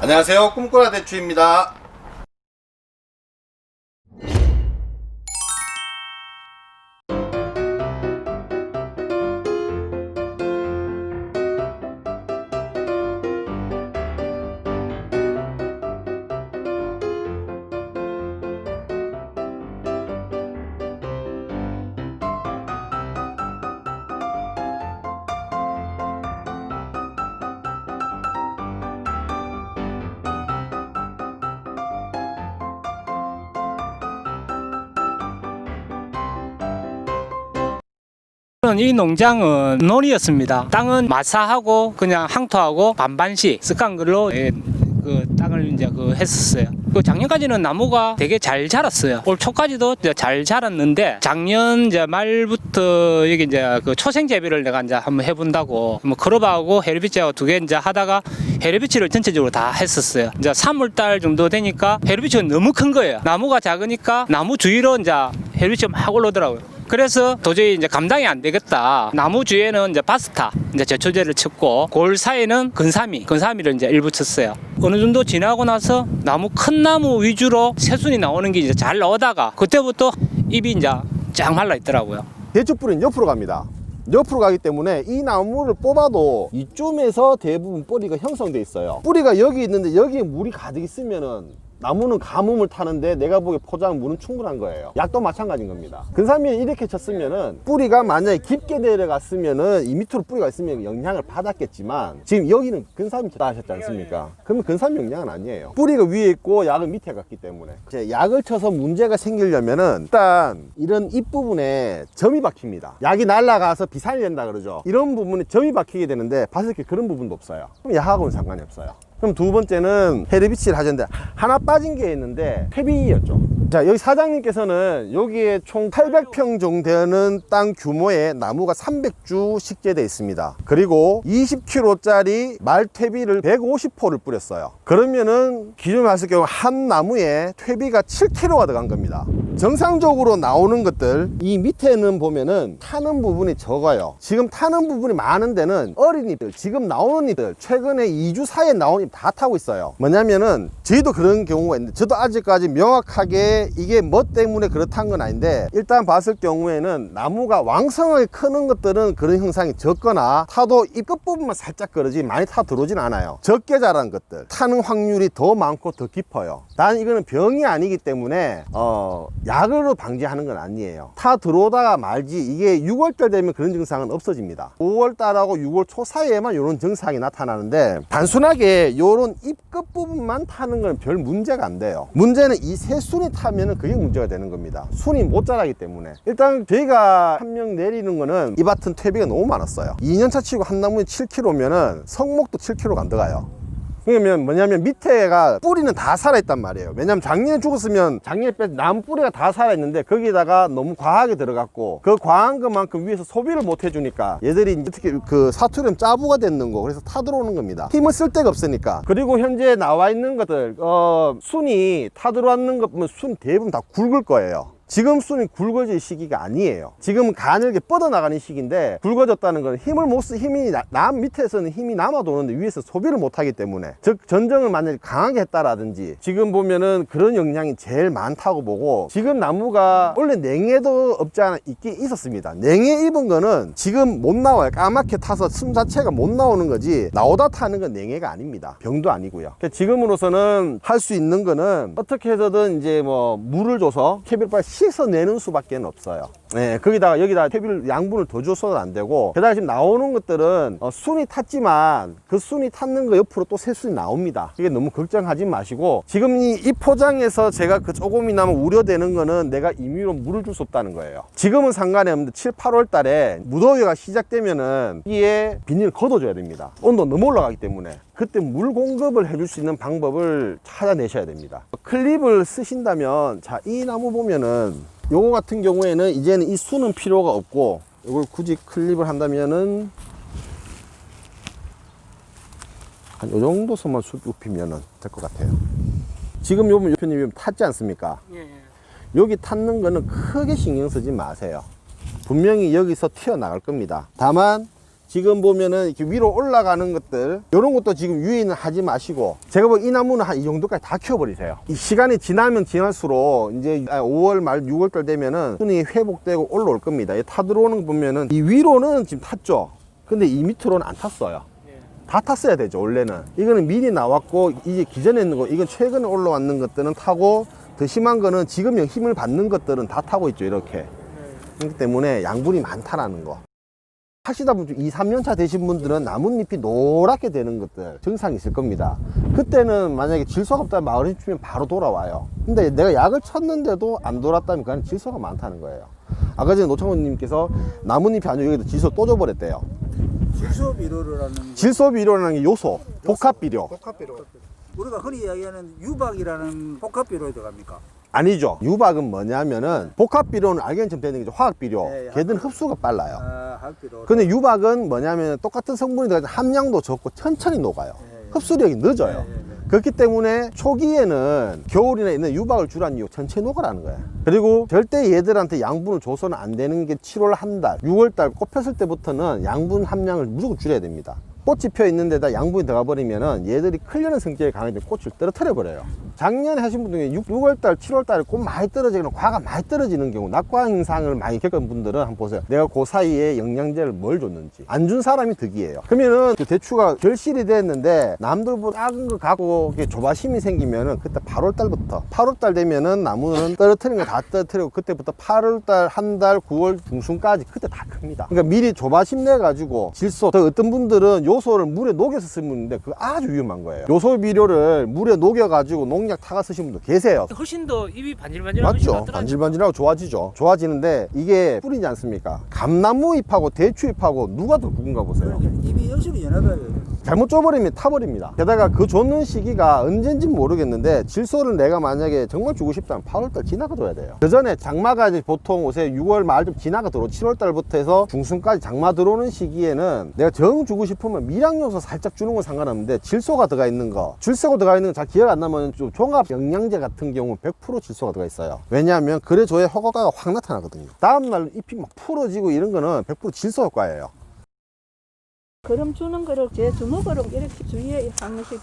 안녕하세요, 꿈꾸라 대추입니다. 이 농장은 논이었습니다. 땅은 마사하고 그냥 항토하고 반반씩 쓱한 걸로 그 땅을 이제 했었어요. 작년까지는 나무가 되게 잘 자랐어요. 올 초까지도 잘 자랐는데 작년 이제 말부터 여기 이제 초생 재배를 내가 이제 한번 해본다고 크롭하고 헤르비치하고 두 개 이제 하다가 헤르비치를 전체적으로 다 했었어요. 이제 3월달 정도 되니까 헤르비치가 너무 큰 거예요. 나무가 작으니까 나무 주위로 이제 헤르비치가 막 올라오더라고요. 그래서 도저히 이제 감당이 안 되겠다. 나무 주위에는 이제 바스타, 이제 제초제를 쳤고, 골 사이에는 근사미를 이제 일부 쳤어요. 어느 정도 지나고 나서 나무 큰 나무 위주로 새순이 나오는 게 이제 잘 나오다가 그때부터 잎이 이제 쫙 말라 있더라고요. 대추 뿌리는 옆으로 갑니다. 옆으로 가기 때문에 이 나무를 뽑아도 이쯤에서 대부분 뿌리가 형성돼 있어요. 뿌리가 여기 있는데 여기에 물이 가득 있으면은 나무는 가뭄을 타는데 내가 보기에 포장 물은 충분한 거예요. 약도 마찬가지인 겁니다. 근사미를 이렇게 쳤으면은 뿌리가 만약에 깊게 내려갔으면은 이 밑으로 뿌리가 있으면 영향을 받았겠지만 지금 여기는 근사미 쳤다 하셨지 않습니까? 그러면 근사미 영향은 아니에요. 뿌리가 위에 있고 약은 밑에 갔기 때문에 약을 쳐서 문제가 생기려면은 일단 이런 잎부분에 점이 박힙니다. 약이 날아가서 비산이 된다 그러죠. 이런 부분에 점이 박히게 되는데 봤을 때 그런 부분도 없어요. 그럼 약하고는 상관이 없어요. 그럼 두 번째는 헤르비치를 하셨는데 하나 빠진 게 있는데 퇴비였죠. 자, 여기 사장님께서는 여기에 총 800평 정도 되는 땅 규모의 나무가 300주 식재되어 있습니다. 그리고 20kg짜리 말퇴비를 150호를 뿌렸어요. 그러면은 기존에 봤을 경우 한 나무에 퇴비가 7kg가 들어간 겁니다. 정상적으로 나오는 것들 이 밑에는 보면은 타는 부분이 적어요. 지금 타는 부분이 많은 데는 어린 잎들, 지금 나오는 잎들, 최근에 2주 사이에 나온 잎 다 타고 있어요. 뭐냐면은 저희도 그런 경우가 있는데 저도 아직까지 명확하게 이게 뭐 때문에 그렇다는 건 아닌데 일단 봤을 경우에는 나무가 왕성하게 크는 것들은 그런 현상이 적거나 타도 잎 끝부분만 살짝 그러지 많이 타 들어오진 않아요. 적게 자란 것들 타는 확률이 더 많고 더 깊어요. 단 이거는 병이 아니기 때문에 약으로 방지하는 건 아니에요. 타 들어오다가 말지 이게 6월달 되면 그런 증상은 없어집니다. 5월달하고 6월 초 사이에만 이런 증상이 나타나는데 단순하게 이런 잎 끝부분만 타는 건 별 문제가 안 돼요. 문제는 이 새순이 타면은 그게 문제가 되는 겁니다. 순이 못 자라기 때문에. 일단 저희가 한 명 내리는 거는 이 밭은 퇴비가 너무 많았어요. 2년차 치고 한 나무에 7kg면은 성목도 7kg가 안 들어가요. 그러면 뭐냐면 밑에가 뿌리는 다 살아있단 말이에요. 왜냐면 작년에 죽었으면 작년에 나무 뿌리가 다 살아있는데 거기다가 너무 과하게 들어갔고 그 과한 것만큼 위에서 소비를 못 해주니까 얘들이 특히 그 사투리는 짜부가 됐는 거 그래서 타들어오는 겁니다. 힘을 쓸 데가 없으니까. 그리고 현재 나와 있는 것들 순이 타들어왔는 것 보면 순 대부분 다 굵을 거예요. 지금 순이 굵어질 시기가 아니에요. 지금 가늘게 뻗어나가는 시기인데 굵어졌다는 건 힘이 남 밑에서는 힘이 남아도 오는데 위에서 소비를 못하기 때문에 즉 전정을 만약에 강하게 했다라든지 지금 보면은 그런 영향이 제일 많다고 보고 지금 나무가 원래 냉해도 없지 않아 있긴 있었습니다. 냉해 입은 거는 지금 못 나와요. 까맣게 타서 순 자체가 못 나오는 거지 나오다 타는 건 냉해가 아닙니다. 병도 아니고요. 지금으로서는 할 수 있는 거는 어떻게 해서든 이제 뭐 물을 줘서 캐비를 빨리 씻어내는 수밖에 없어요. 네, 여기다 퇴비를 양분을 더 줘서는 안 되고 게다가 지금 나오는 것들은 순이 탔지만 그 순이 탔는 거 옆으로 또 새 순이 나옵니다. 이게 너무 걱정하지 마시고 지금 이 포장에서 제가 그 조금이나마 우려되는 거는 내가 임의로 물을 줄 수 없다는 거예요. 지금은 상관이 없는데 7, 8월 달에 무더위가 시작되면은 여기에 비닐을 걷어줘야 됩니다. 온도 너무 올라가기 때문에 그때 물 공급을 해줄 수 있는 방법을 찾아내셔야 됩니다. 클립을 쓰신다면 자, 이 나무 보면은 요거 같은 경우에는 이제는 이 수는 필요가 없고 이걸 굳이 클립을 한다면은 한 요 정도 선만 숲 입히면은 될 것 같아요. 지금 요 표님 탔지 않습니까? 예. 여기 탔는 거는 크게 신경 쓰지 마세요. 분명히 여기서 튀어나갈 겁니다. 다만 지금 보면은 이렇게 위로 올라가는 것들, 이런 것도 지금 유인을 하지 마시고, 제가 이 나무는 한 이 정도까지 다 키워버리세요. 이 시간이 지나면 지날수록 이제 5월 말 6월 달 되면은 순이 회복되고 올라올 겁니다. 타 들어오는 거 보면은 이 위로는 지금 탔죠. 근데 이 밑으로는 안 탔어요. 다 탔어야 되죠, 원래는. 이거는 미리 나왔고, 이제 기존에 있는 거, 이건 최근에 올라왔는 것들은 타고, 더 심한 거는 지금 힘을 받는 것들은 다 타고 있죠, 이렇게. 그렇기 때문에 양분이 많다라는 거. 하시다 보면 2, 3년 차 되신 분들은 나뭇잎이 노랗게 되는 것들 증상이 있을 겁니다. 그때는 만약에 질소가 없다면 마그네슘 주면 바로 돌아와요. 근데 내가 약을 쳤는데도 안 돌았다면 그건 질소가 많다는 거예요. 아까 전에 노창훈님께서 나뭇잎이 아니고 여기다 질소 또 줘버렸대요. 질소 비료라는 질소 비료라는 게 요소, 복합 비료. 복합 비료. 우리가 흔히 이야기하는 유박이라는 복합 비료에 들어갑니까? 아니죠. 유박은 뭐냐면은 복합 비료는 알겐처럼 되는 게죠. 화학 비료. 네, 걔들은 흡수가 빨라요. 화학 비료. 근데 유박은 뭐냐면 똑같은 성분이 들어가서 함량도 적고 천천히 녹아요. 흡수력이 늦어요. 그렇기 때문에 초기에는 겨울이나 있는 유박을 주라는 이유 천천히 녹으라는 거예요. 그리고 절대 얘들한테 양분을 줘서는 안 되는 게 7월 한 달, 6월 달 꽃 폈을 때부터는 양분 함량을 무조건 줄여야 됩니다. 꽃이 펴 있는 데다 양분이 들어가 버리면은 얘들이 클려는 성질이 강하기 때문에 꽃을 떨어뜨려 버려요. 작년에 하신 분 중에 6월달, 7월달에 꽃 많이 떨어지거나 과가 많이 떨어지는 경우, 낙과 현상을 많이 겪은 분들은 한번 보세요. 내가 그 사이에 영양제를 뭘 줬는지. 안 준 사람이 득이에요. 그러면은 그 대추가 결실이 됐는데 남들보다 작은 거 갖고 조바심이 생기면은 그때 8월달부터 8월달 되면은 나무는 떨어뜨리는 거 다 떨어뜨리고 그때부터 8월달, 한 달, 9월 중순까지 그때 다 큽니다. 그러니까 미리 조바심 내 가지고 질소, 또 어떤 분들은 요소를 물에 녹여서 쓰는데 그거 아주 위험한 거예요. 요소 비료를 물에 녹여 가지고 농약 타가 쓰신 분도 계세요. 훨씬 더 입이 반질반질하고 맞죠? 반질반질하고 좋아지죠. 좋아지는데 이게 뿌리지 않습니까? 감나무 잎하고 대추 잎하고 누가 더 굵은가 보세요. 입이 역시 연합해야 돼요. 잘못 줘버리면 타버립니다. 게다가 그 줬는 시기가 언젠지 모르겠는데 질소를 내가 만약에 정말 주고 싶다면 8월달 지나가 줘야 돼요. 그 전에 장마가 이제 보통 요새 6월 말 좀 지나가 들어 7월달부터 해서 중순까지 장마 들어오는 시기에는 내가 정 주고 싶으면 미량요소 살짝 주는 건 상관없는데 질소가 들어가 있는 거, 질소가 들어가 있는 거 잘 기억 안 나면 좀 종합 영양제 같은 경우는 100% 질소가 들어가 있어요. 왜냐하면 그래 줘야 효과가 확 나타나거든요. 다음날 잎이 막 풀어지고 이런 거는 100% 질소 효과예요. 그럼 주는 거를 제 주먹으로 이렇게 주위에 한 번씩.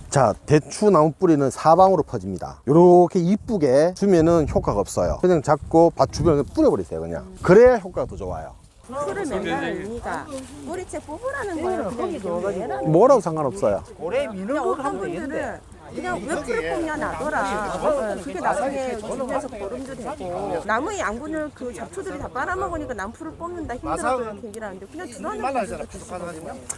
자, 대추 나무 뿌리는 사방으로 퍼집니다. 이렇게 이쁘게 주면은 효과가 없어요. 그냥 잡고 밭 주변에 뿌려버리세요, 그냥. 그래야 효과가 더 좋아요. 풀을 맨날 의미가 뿌리채 뽑으라는 거예요. 그냥 이게 왜라는 뭐라고 상관없어요. 올해 미는 그냥 거 어떤 하면 분들은 되겠는데. 그냥 왜 풀을 뽑냐 나더라. 그게 나중에 주변에서 거름도 되고 나무의 양분을 그 잡초들이 다 빨아먹으니까 난 풀을 뽑는다 힘들어서 얘기를 하는데 그냥 주라는 거죠.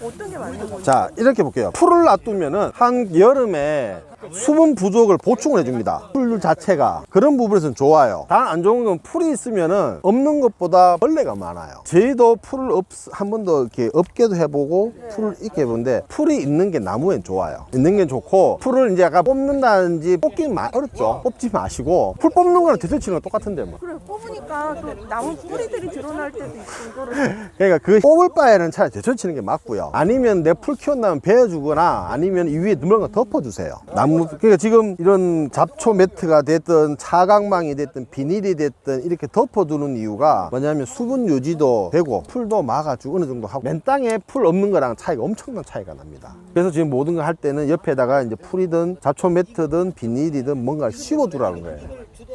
어떤 게 맞는 거죠? 자, 이렇게 볼게요. 풀을 놔두면은 한 여름에 수분 부족을 보충을 해줍니다. 풀 자체가 그런 부분에서는 좋아요. 단 안 좋은 건 풀이 있으면은 없는 것보다 벌레가 많아요. 저희도 풀을 한 번 더 이렇게 없게도 해보고 풀을 있게 해보는데 풀이 있는 게 나무엔 좋아요. 있는 게 좋고 풀을 이제 약간 뽑는다든지 뽑기는 어렵죠. 뽑지 마시고 풀 뽑는 거랑 뒤틀치는 건 똑같은데 뭐. 그래 뽑으니까 또 나무 뿌리들이 드러날 때도 있고 이거를 그러니까 그 뽑을 바에는 차라리 제쳐치는 게 맞고요. 아니면 내 풀 키운다면 베어주거나 아니면 이 위에 누런 거 덮어주세요. 나무 그러니까 지금 이런 잡초 매트가 됐든 차광망이 됐든 비닐이 됐든 이렇게 덮어두는 이유가 뭐냐면 수분 유지도 되고 풀도 막아주고 어느 정도 하고 맨 땅에 풀 없는 거랑 차이가 엄청난 차이가 납니다. 그래서 지금 모든 걸 할 때는 옆에다가 이제 풀이든 잡초 매트든 비닐이든 뭔가를 씌워두라는 거예요.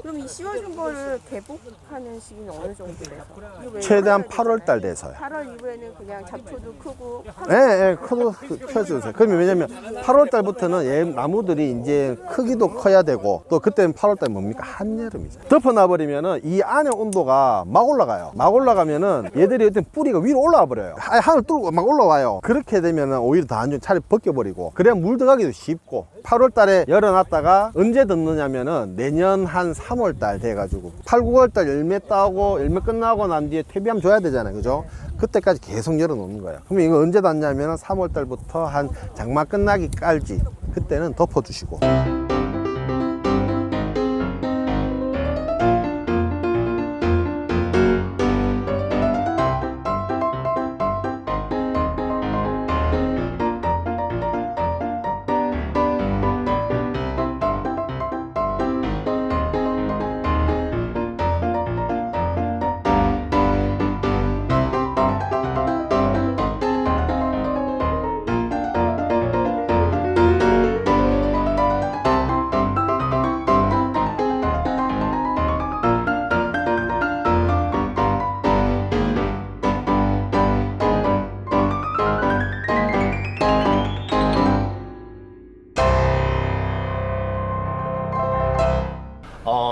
그럼 이 씌워준 거를 개복하는 시기는 어느 정도 돼서? 최대한 8월달 돼서요. 8월 이후에는 그냥 잡초도 크고 예, 커도 켜주세요. 그러면 왜냐면 8월달부터는 얘 나무들이 이제 크기도 커야 되고 또 그때는 8월달 뭡니까? 한여름이죠. 덮어놔버리면은 이 안에 온도가 막 올라가요. 막 올라가면은 얘들이 그때 뿌리가 위로 올라와 버려요. 하늘 뚫고 막 올라와요. 그렇게 되면은 오히려 더 안 좋은 차라리 벗겨버리고 그래야 물 들어가기도 쉽고 8월달에 열어놨다가 언제 듣느냐면은 내년 한 3월달 돼가지고 8, 9월달 열매 따고 열매 끝나고 난 뒤에 퇴비하면 줘야 되잖아요. 그죠? 그때까지 계속 열어놓는 거예요. 그러면 이거 언제 닿냐면 3월달부터 한 장마 끝나기까지 그때는 덮어주시고.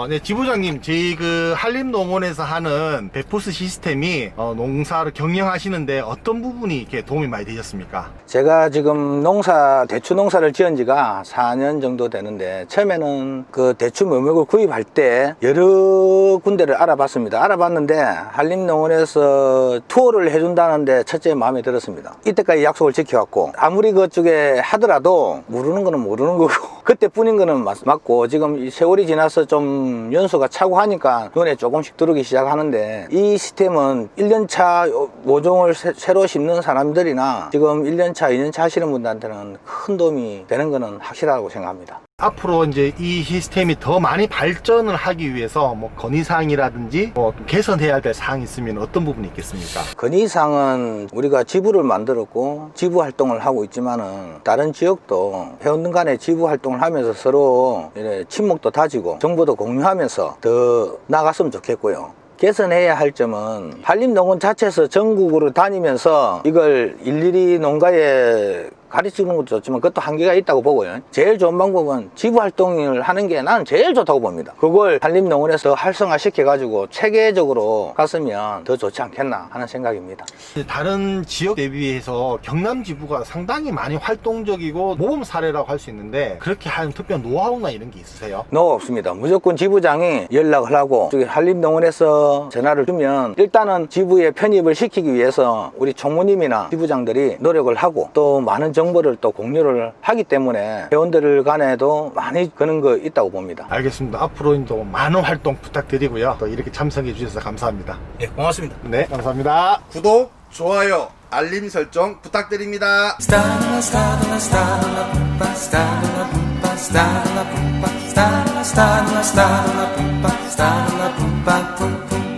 네, 지부장님, 저희 그 한림농원에서 하는 배포스 시스템이 농사를 경영하시는데 어떤 부분이 이렇게 도움이 많이 되셨습니까? 제가 지금 대추 농사를 지은 지가 4년 정도 되는데, 처음에는 그 대추 묘목을 구입할 때 여러 군데를 알아봤습니다. 알아봤는데 한림농원에서 투어를 해준다는데 첫째 마음에 들었습니다. 이때까지 약속을 지켜왔고, 아무리 그쪽에 하더라도 모르는 거는 모르는 거고 그때뿐인 거는 맞고, 지금 이 세월이 지나서 좀 연수가 차고 하니까 눈에 조금씩 들어오기 시작하는데, 이 시스템은 1년차 모종을 새로 심는 사람들이나 지금 1년차, 2년차 하시는 분들한테는 큰 도움이 되는 거는 확실하다고 생각합니다. 앞으로 이제 이 시스템이 더 많이 발전을 하기 위해서 뭐 건의사항이라든지 뭐 개선해야 될 사항이 있으면 어떤 부분이 있겠습니까? 건의사항은 우리가 지부를 만들었고 지부 활동을 하고 있지만은, 다른 지역도 회원들 간에 지부 활동을 하면서 서로 이렇게 친목도 다지고 정보도 공유하면서 더 나갔으면 좋겠고요. 개선해야 할 점은, 한림농원 자체에서 전국으로 다니면서 이걸 일일이 농가에 가르치는 것도 좋지만 그것도 한계가 있다고 보고요. 제일 좋은 방법은 지부 활동을 하는 게 나는 제일 좋다고 봅니다. 그걸 한림농원에서 활성화 시켜가지고 체계적으로 갔으면 더 좋지 않겠나 하는 생각입니다. 다른 지역 대비해서 경남 지부가 상당히 많이 활동적이고 모범 사례라고 할 수 있는데, 그렇게 하는 특별한 노하우나 이런 게 있으세요? 노 없습니다. 무조건 지부장이 연락을 하고, 저기 한림농원에서 전화를 주면 일단은 지부에 편입을 시키기 위해서 우리 총무님이나 지부장들이 노력을 하고, 또 많은 정보를 또 공유를 하기 때문에 회원들 간에도 많이 그런 거 있다고 봅니다. 알겠습니다. 앞으로도 많은 활동 부탁드리고요. 또 이렇게 참석해 주셔서 감사합니다. 네, 고맙습니다. 네, 감사합니다. 구독, 좋아요, 알림 설정 부탁드립니다. Start la pumpa, pum pum.